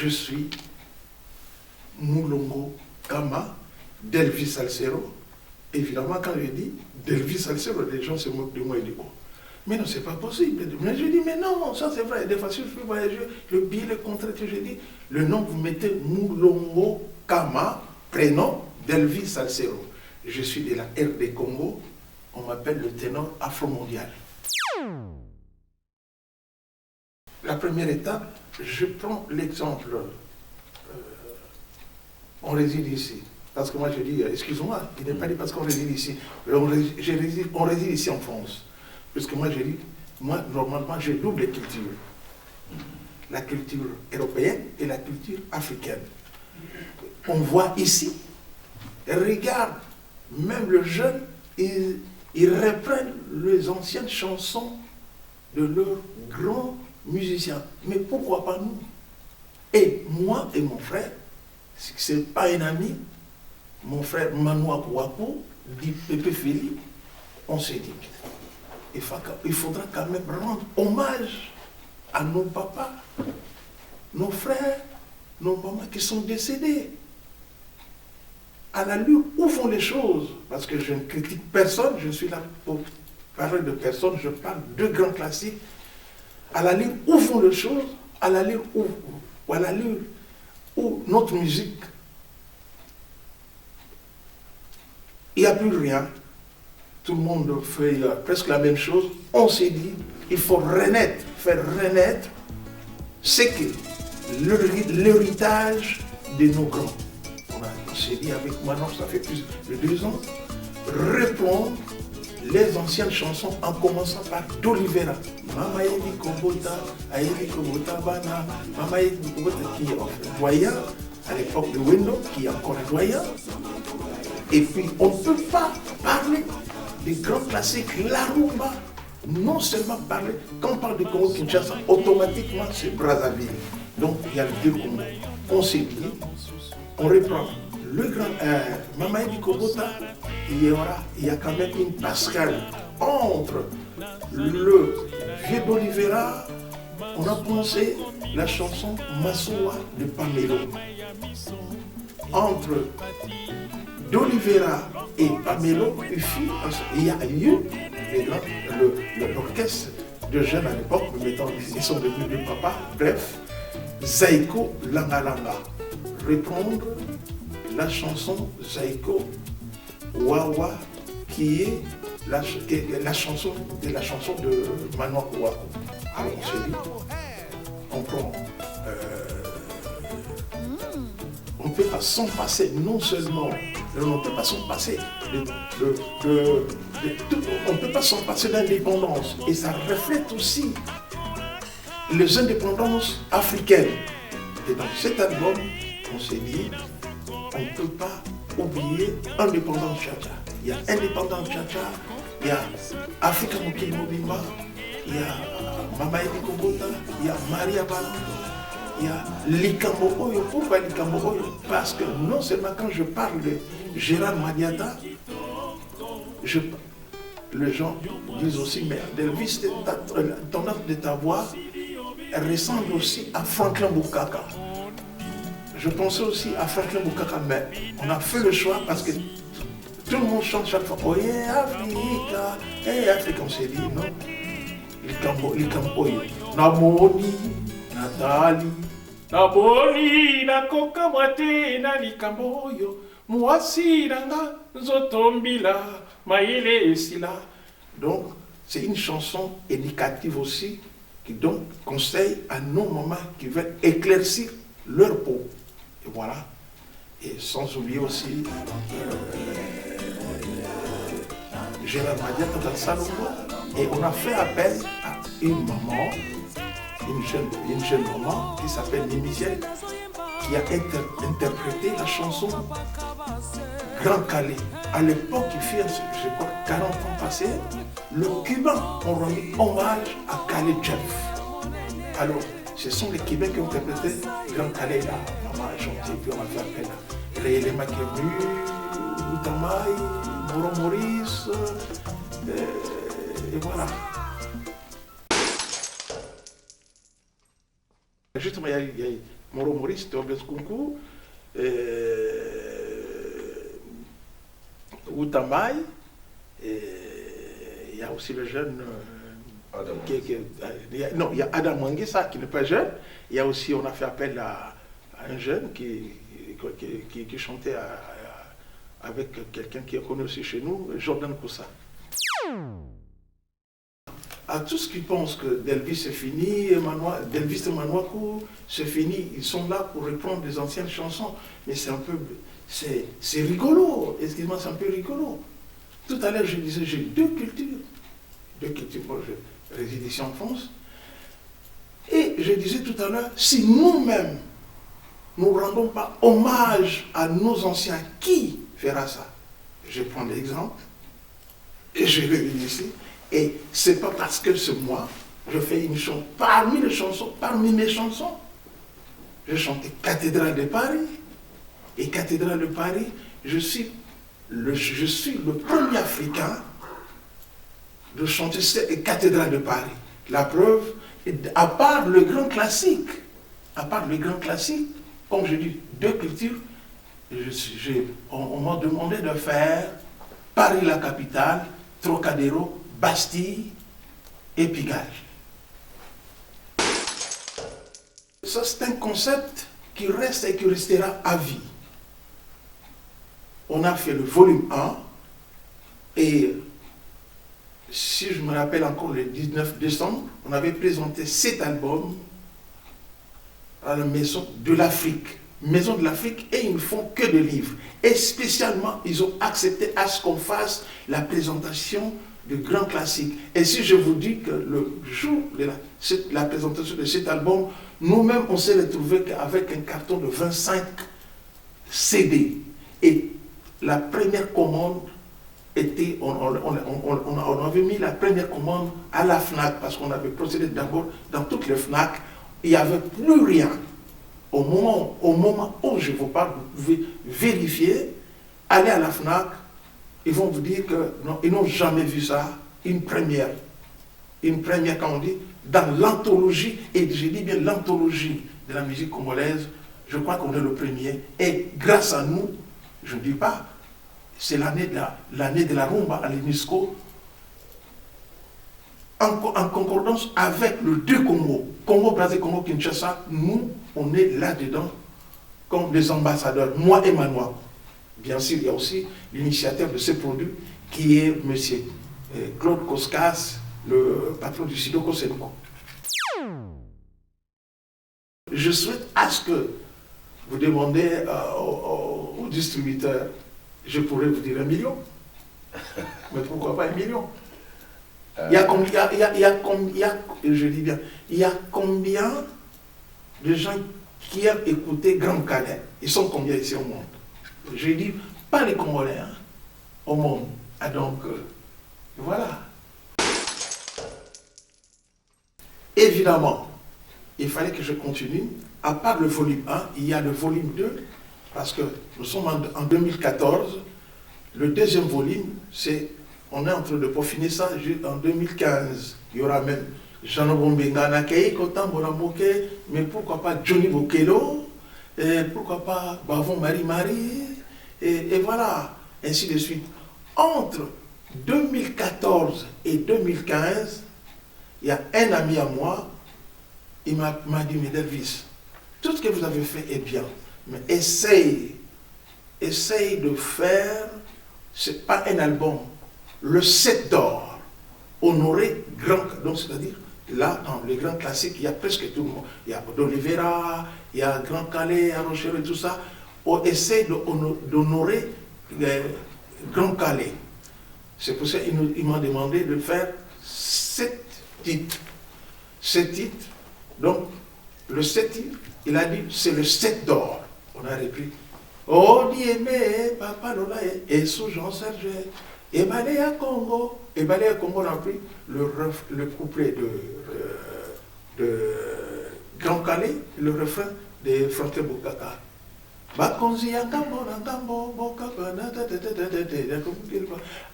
je suis Mulongo Kama d'Elvis Salcero. Évidemment, quand je dis d'Elvis Salcero, les gens se moquent de moi et disent oh, mais non, c'est pas possible. Mais je dis, mais non, ça c'est vrai. Des fois, si je peux voyager, le billet, le contrat, je dis, le nom, vous mettez Mulongo Kama, prénom d'Elvis Salcero. Je suis de la RD Congo, on m'appelle le ténor afro-mondial. La première étape, je prends l'exemple, on réside ici. Parce que moi je dis, excuse-moi, il n'est pas dit parce qu'on réside ici. On réside ici en France. Parce que moi je dis, moi normalement j'ai double culture. La culture européenne et la culture africaine. On voit ici, regarde, même le jeune, ils reprennent les anciennes chansons de leurs grands musiciens. Mais pourquoi pas nous? Et moi et mon frère, ce n'est pas un ami, mon frère Manoa Kouakou, dit Pépé Feli, on s'est dit, il faudra quand même rendre hommage à nos papas, nos frères, nos mamans qui sont décédés. À la lueur, où vont les choses? Parce que je ne critique personne, je suis là pour parler de personne, je parle de grands classiques. À la lueur, où vont les choses? À la lueur, où notre musique, il n'y a plus rien. Tout le monde fait presque la même chose. On s'est dit, il faut renaître, faire renaître ce que l'héritage de nos grands. On s'est dit avec Manon, ça fait plus de 2 ans, reprendre les anciennes chansons en commençant par d'Olivera. Mama Yedi Kobota, Aïdi Kobota Bana, Mama Yedi Kobota qui est doyen, à l'époque de Wendo, qui est encore doyen. Et puis on ne peut pas parler des grands classiques, la rumba, non seulement parler, quand on parle de Congo-Kinshasa, automatiquement c'est Brazzaville. Donc il y a le 2 Congo. On s'est dit, on reprend le grand Mama Yedi Kobota, il y a quand même une passerelle entre le vieux d'Olivera, on a pensé la chanson Massoua de Pamelo. Entre d'Olivera et Pamelo, il y a eu l'orchestre de jeunes à l'époque, ils sont devenus des papas, bref, Zaïko Langalanga. Reprendre la chanson Zaïko Wawa, qui est la chanson de Manoa Kouakou. Alors on se dit, on prend. On ne peut pas s'en passer, non seulement, on ne peut pas s'en passer on ne peut pas s'en passer d'indépendance. Et ça reflète aussi les indépendances africaines. Et dans cet album, on s'est dit, on ne peut pas oublier Indépendance Tcha-Tcha. Il y a Indépendance Tcha-Tcha, il y a Africa Mokili Mobimba, il y a Mama Yedi Kobota, il y a Maria Balando, il y a Likambo Oyo. Pourquoi Likambo Oyo? Parce que non seulement quand je parle de Gérard Madiata, les gens disent aussi, mais Delvis, ton âme de ta voix, elle ressemble aussi à Franklin Boukaka. Je pensais aussi à Franklin Boukaka, mais on a fait le choix parce que tout le monde chante chaque fois. Oh yeah, Africa, hey Africa, on s'est dit non. Likambo Oyo. Namoni, Nathalie. Naboni, Nakoka Mwate, na Likambo Oyo. Mwasi, Nanga, Zotombila, Maïle Esila. Donc, c'est une chanson éducative aussi, qui donne conseil à nos mamans qui veulent éclaircir leur peau. Et voilà. Et sans oublier aussi Gérard Madiata dans Salomon. Et on a fait appel à une maman, une jeune maman qui s'appelle Nimisiel, qui a interprété la chanson Grand Calais. À l'époque, il fait, je crois, 40 ans passés, le Cubain ont rendu hommage à Calais Jeff. Alors, ce sont les Québécois qui ont interprété Grand Calais là. Maman a chanté, puis on a fait appel à les Makébus, Outamaï, Moro Maurice, et voilà. Justement, il y a Moro Maurice, Théobès Kunku, Outambaye, il y a aussi le jeune... non, il y a Adam Mangissa qui n'est pas jeune. Il y a aussi, on a fait appel à un jeune qui chantait avec quelqu'un qui est connu aussi chez nous, Jordan Koussa. À tous qui pensent que Delvis est fini, Delvis et Manouakou, c'est fini, ils sont là pour reprendre des anciennes chansons. Mais c'est un peu... C'est rigolo, excuse-moi, c'est un peu rigolo. Tout à l'heure, je disais, j'ai deux cultures. Moi, je réside ici en France. Et je disais tout à l'heure, si nous-mêmes, nous ne rendons pas hommage à nos anciens, qui fera ça? Je prends l'exemple, et je le dis ici, et ce n'est pas parce que c'est moi, je fais une chanson, parmi mes chansons, je chantais Cathédrale de Paris, et Cathédrale de Paris, je suis le premier Africain de chanter cette Cathédrale de Paris. La preuve, à part le grand classique, comme je dis, deux cultures, on m'a demandé de faire Paris la capitale, Trocadéro, Bastille et Pigalle. Ça, c'est un concept qui reste et qui restera à vie. On a fait le volume 1 et si je me rappelle encore le 19 décembre, on avait présenté cet album à la Maison de l'Afrique. Maison de l'Afrique, et ils ne font que des livres. Et spécialement, ils ont accepté à ce qu'on fasse la présentation de grands classiques. Et si je vous dis que le jour de la présentation de cet album, nous-mêmes, on s'est retrouvés avec un carton de 25 CD. Et la première commande était, on avait mis la première commande à la FNAC, parce qu'on avait procédé d'abord dans toutes les FNAC, il n'y avait plus rien. Au moment où je vous parle, vous pouvez vérifier, aller à la FNAC, ils vont vous dire qu'ils n'ont jamais vu ça, une première, quand on dit, dans l'anthologie, et je dis bien l'anthologie de la musique congolaise, je crois qu'on est le premier, et grâce à nous, je ne dis pas, c'est l'année de la rumba à l'UNESCO, en concordance avec le deux Congo, Congo-Brazzaville, Congo-Kinshasa, nous, on est là-dedans comme des ambassadeurs, moi et Manoa. Bien sûr, il y a aussi l'initiateur de ce produit qui est M. Claude Koskas, le patron du Sidoko Senko. Je souhaite à ce que vous demandez au distributeur, je pourrais vous dire 1 million, mais pourquoi pas 1 million? Il y a combien de gens qui aiment écouter Grand Calais? Ils sont combien ici au monde? Je dis pas les Congolais, hein, au monde. Ah, donc, voilà. Évidemment, il fallait que je continue. À part le volume 1, il y a le volume 2, parce que nous sommes en 2014. Le deuxième volume, on est en train de peaufiner ça en 2015. Il y aura même Jean Bombenga Nakei, Kotambola Moke, mais pourquoi pas Johnny Bokelo, et pourquoi pas Bavon Marie-Marie, et voilà, ainsi de suite. Entre 2014 et 2015, il y a un ami à moi, il m'a dit, mais Delvis, tout ce que vous avez fait est bien, mais essaye de faire, c'est pas un album, le 7 d'or, honoré grand, donc c'est-à-dire, là, dans les grands classiques, il y a presque tout le monde. Il y a d'Olivera, il y a Grand Calais, à Rocher et tout ça. On essaie d'honorer Grand Calais. C'est pour ça qu'il m'a demandé de faire 7 titres. 7 titres. Donc, le 7 titres, il a dit, c'est le 7 d'or. On a repris. Oh, Diemé, Papa Lola, et sous Jean-Serge. Et Balea Congo, on a pris le couplet de Grand Calais, le refrain de Franck Bokaka.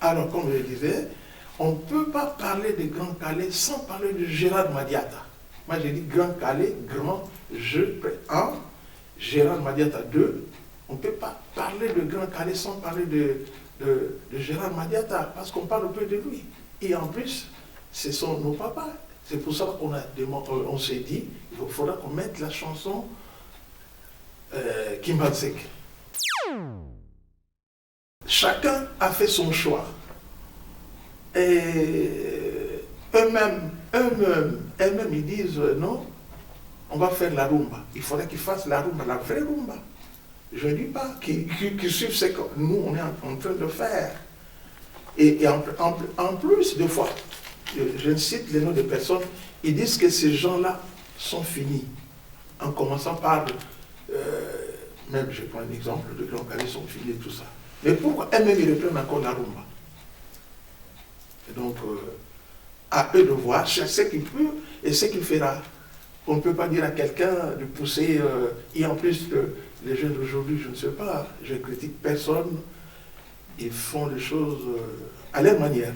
Alors, comme je disais, on ne peut pas parler de Grand Calais sans parler de Gérard Madiata. Moi, j'ai dit Grand Calais, grand, je, Gérard Madiata 2, on ne peut pas parler de Grand Calais sans parler de Gérard Madiata, parce qu'on parle peu de lui. Et en plus, ce sont nos papas. C'est pour ça on s'est dit, il faudra qu'on mette la chanson Kimbanzek. Chacun a fait son choix. Et eux-mêmes, ils disent non, on va faire la rumba. Il faudrait qu'ils fassent la rumba, la vraie rumba. Je ne dis pas qu'ils suivent ce que nous, on est en train de faire. Et en plus, des fois, je cite les noms de personnes, ils disent que ces gens-là sont finis. En commençant par, même je prends un exemple, de Grand Calais sont finis et tout ça. Mais pourquoi eux-mêmes ils reprennent encore la rumba? Et donc, à eux de voir ce qu'il peut et ce qu'il fera. On ne peut pas dire à quelqu'un de pousser, et en plus, les jeunes d'aujourd'hui, je ne sais pas, je ne critique personne, ils font les choses à leur manière.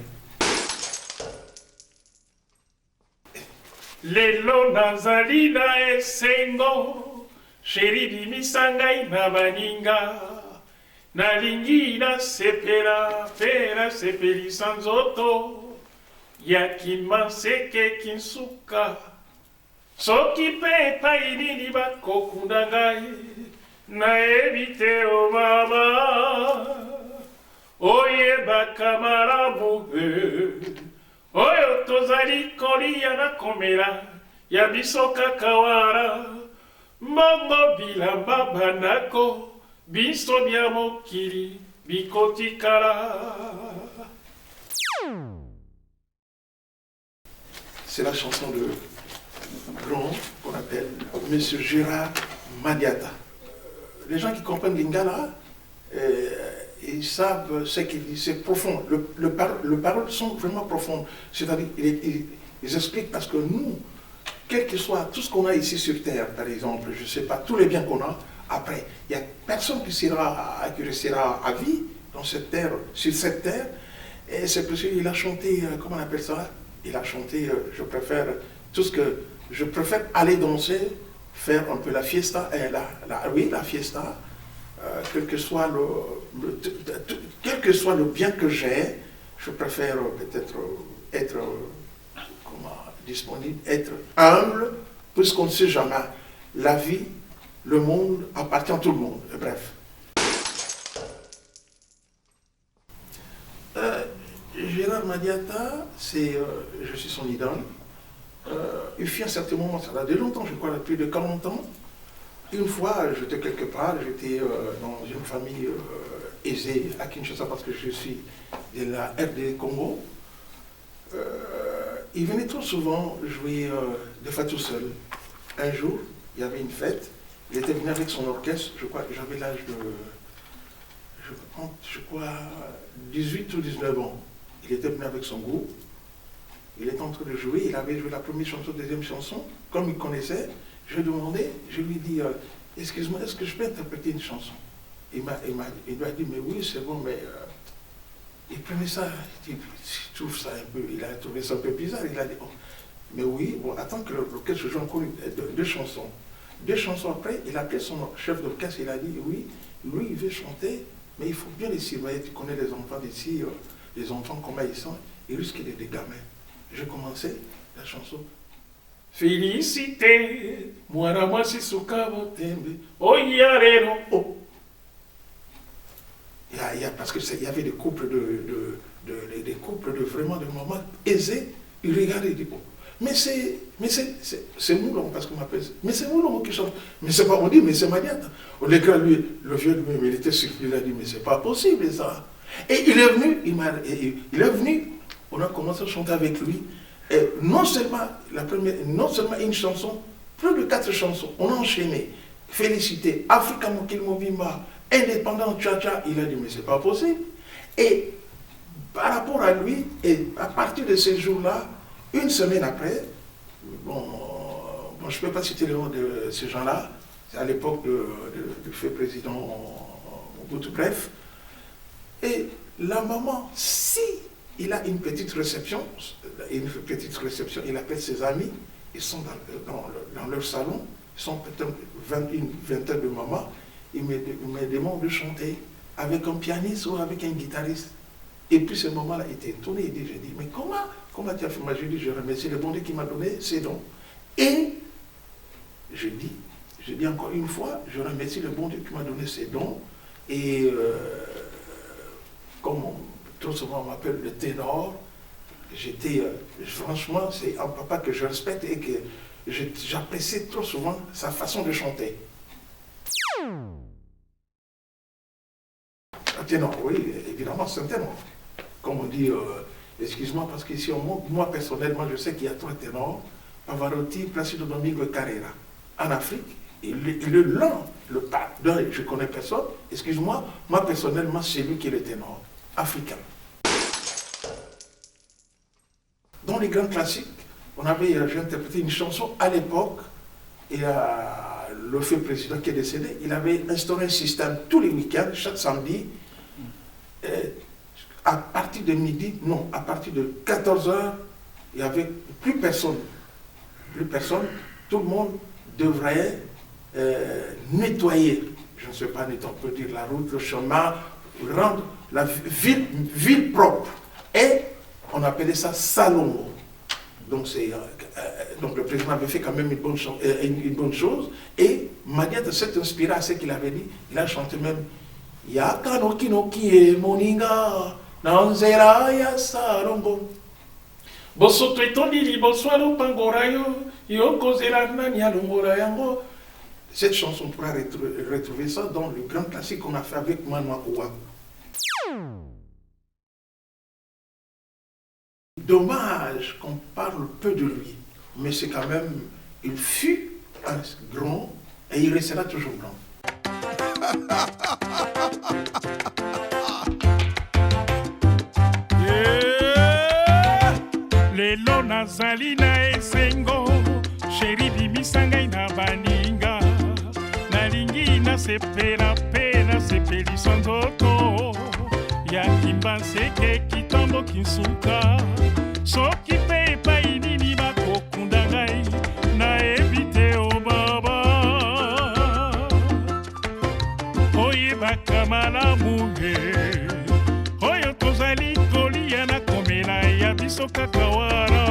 Lelo nazali na esengo, sheri bimisangai na baninga, nalingi na sepela, pera sepelisa nzoto, ya Kimbanzeke Kinsuka, soki pe epai nini bakokunda ngai, nayebi te o mama, oyebaka malamu oyo tozali kolia na komela ya biso kaka wana mbongo bilamba banako biso bya mokili bikotikala. C'est la chanson de grand qu'on appelle Monsieur Gérard Madiata. Les gens qui comprennent Lingala, ils savent ce qu'il dit, c'est profond. Les paroles sont vraiment profondes. C'est-à-dire, ils expliquent parce que nous, quel que soit tout ce qu'on a ici sur Terre, par exemple, je ne sais pas, tous les biens qu'on a, après, il n'y a personne qui restera à vie dans cette terre, sur cette terre. Et c'est parce qu'il a chanté, comment on appelle ça? Il a chanté, je préfère aller danser, faire un peu la fiesta, la fiesta. Quel que soit le bien que j'ai, je préfère peut-être être disponible, être humble, puisqu'on ne sait jamais. La vie, le monde appartient à tout le monde. Bref. Gérard Madiata, je suis son idole. Il fut à un certain moment, ça date de longtemps, je crois, plus de 40 ans. Une fois, j'étais quelque part, j'étais dans une famille aisée à Kinshasa parce que je suis de la RD Congo. Il venait trop souvent jouer des fois tout seul. Un jour, il y avait une fête, il était venu avec son orchestre, je crois que j'avais l'âge de, 18 ou 19 ans. Il était venu avec son groupe, il était en train de jouer, il avait joué la première chanson, deuxième chanson, comme il connaissait. Je lui ai demandé, je lui ai dit, excuse-moi, est-ce que je peux interpréter une chanson? Il m'a dit, mais oui, c'est bon, mais il prenait ça, il trouve ça un peu, il a trouvé ça un peu bizarre, il a dit, oh, mais oui, bon, attends que l'orchestre joue encore deux chansons. 2 chansons après, il a appelé son chef d'orchestre, il a dit, oui, lui, il veut chanter, mais il faut bien les surveiller, tu connais les enfants d'ici, les enfants, comment ils sont, ils risquent d'être des gamins. J'ai commencé la chanson. Félicité, mwana mwasi suka botembe, oyarelo. Oh. Parce qu'il y avait des couples des couples de vraiment de mamans aisés, ils regardaient, ils disent, oh. Mais c'est Moulon, parce qu'on m'appelle, mais c'est Moulon qui chante. Mais c'est pas, on dit, mais c'est Madiata. Au début, lui, le vieux lui-même, il était surpris, il a dit, mais c'est pas possible ça. Et il est venu, on a commencé à chanter avec lui. Et non seulement une chanson, plus de 4 chansons, on a enchaîné. Félicité, Africa Mokil Mobimba, Indépendant Tcha-Tcha, il a dit mais c'est pas possible. Et par rapport à lui, et à partir de ce jour-là, une semaine après, bon je ne peux pas citer le nom de ces gens-là, c'est à l'époque du fait président Mobutu, bref. Et la maman, si il a une petite réception, il appelle ses amis, ils sont dans leur salon, ils sont peut-être une vingtaine de mamans, ils me demandent de chanter avec un pianiste ou avec un guitariste. Et puis ce moment-là, il était étonné, j'ai dit, mais comment tu as fait? Moi, je dis, je remercie le bon Dieu qui m'a donné ces dons. Et je dis encore une fois, je remercie le bon Dieu qui m'a donné ces dons. Et comme trop souvent on m'appelle le ténor, franchement, c'est un papa que je respecte et que j'apprécie trop souvent sa façon de chanter. Un ténor, oui, évidemment, c'est un ténor. Comme on dit, excuse-moi, parce qu'ici, moi personnellement, je sais qu'il y a 3 ténors, Pavarotti, Placido Domingo et Carrera. En Afrique, il est l'un, le pape. Je ne connais personne, excuse-moi, moi personnellement, c'est lui qui est le ténor africain. Dans les grands classiques, j'ai interprété une chanson à l'époque, et le feu président qui est décédé, il avait instauré un système tous les week-ends, chaque samedi, à partir de midi, non, à partir de 14h, il n'y avait plus personne, tout le monde devrait nettoyer, je ne sais pas, on peut dire la route, le chemin, rendre la ville propre. Et on appelait ça Salongo. Donc le président avait fait quand même une bonne chose. Et Madiata s'est inspiré à ce qu'il avait dit. Il a chanté même Yakano Kinokie Moninga Nanzera ya Salongo. Bosoto etondili boswalo pangorayo yokozela nani alongora yango. Cette chanson, on pourra retrouver ça dans le grand classique qu'on a fait avec Manoa Oua. Dommage qu'on parle peu de lui, mais c'est quand même, il fut un grand et il restera toujours grand. Lelo nazali na esengo, sheri bimisanga na baninga, nalingi na sepela pe na sepelisa nzoto, ya kimbanseke kitambo kinsuka, soki pe epai nini bakokunda ngai, nayebi te o baba, oyebaka malamu he, oyo tozali kolia na komela ya biso kaka wana,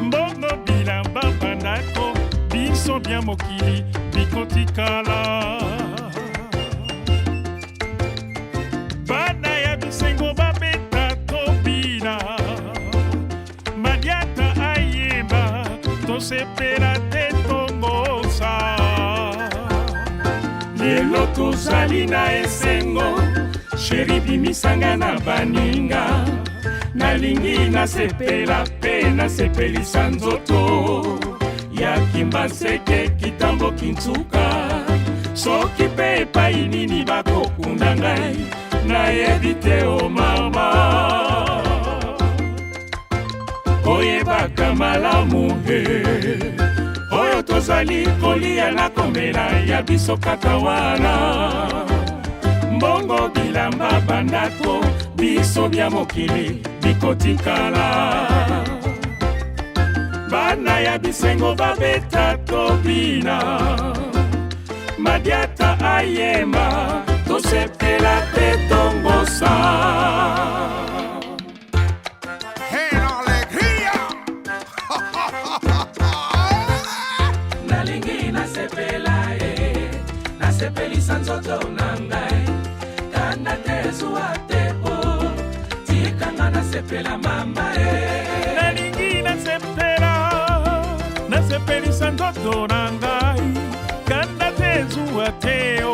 mbongo bilamba bandako biso bya mokili bikotikala. Bana ya bisengo babeta tobina, Madiata ayeba tosepela te tongosa. Lelo tozali na esengo, sheri bimisanga na baninga, nalingi nasepela pe nasepelisa nzoto, ya kimbanseke kitambo kintsuka, soki pe epai nini bakokunda ngai, nayebi te o mama, oyebaka malamu he, oyo tozali kolia na komela ya biso kaka wana, mbongo bilamba bandako biso bya mokili bikotikala. Bana ya bisengo babeta tobina, Madiata ayema tosepela te tongosa. Nalingi nasepela nasepelisa nzoto na ngai, kana te zuwa te o, tikanga nasepela mama nalingi nasepelisa nzoto na ngai, kana te zuwa te o,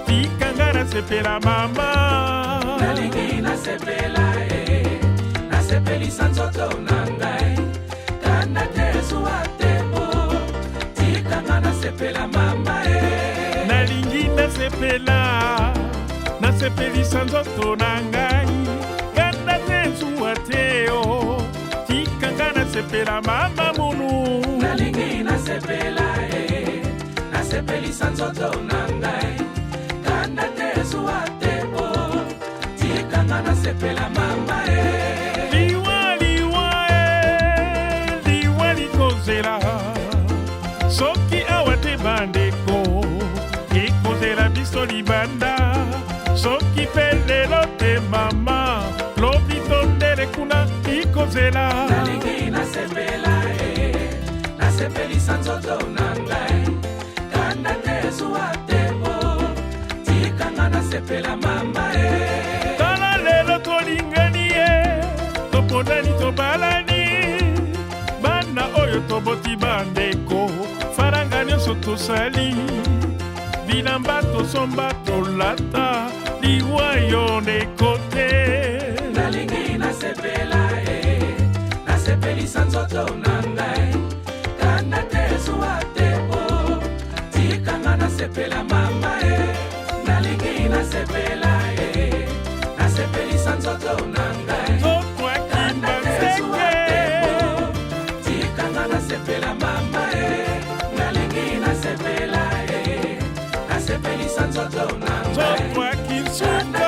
tikanga nasepela mama. Nalingi nasepela nasepelisa nzoto na ngai, kana te zuwa te o, tikanga nasepela mama nalingi nasepelisa nzoto na ngai, kana te zuwa te o, tikanga nasepela mama munu. Nalingi nasepelisa nzoto na ngai, kana te zuwa te o, tikanga nasepela mama liwa likozela, so nyonso libanda soki mpe lelo te mama lobi tondele kuna ikozela nalingi nasepela nasepelisa nzoto na ngai kanda te zuwa tebo tikanga nasepela mama tala lelo tolingani topondani tobalani bana oyo toboti bandeko faranga nyonso tosali bilamba tosomba tolata liwa yo ndeko te nalingi nasepela nasepelisa nzoto na ngai kanda te zuwa tebo tikanga nasepela mama nalingi nasepela nasepelisa nzoto na ngai kanda te zuwa tebo tikanga nasepela mama nalingi nasepela nasepelisa nzoto na ngai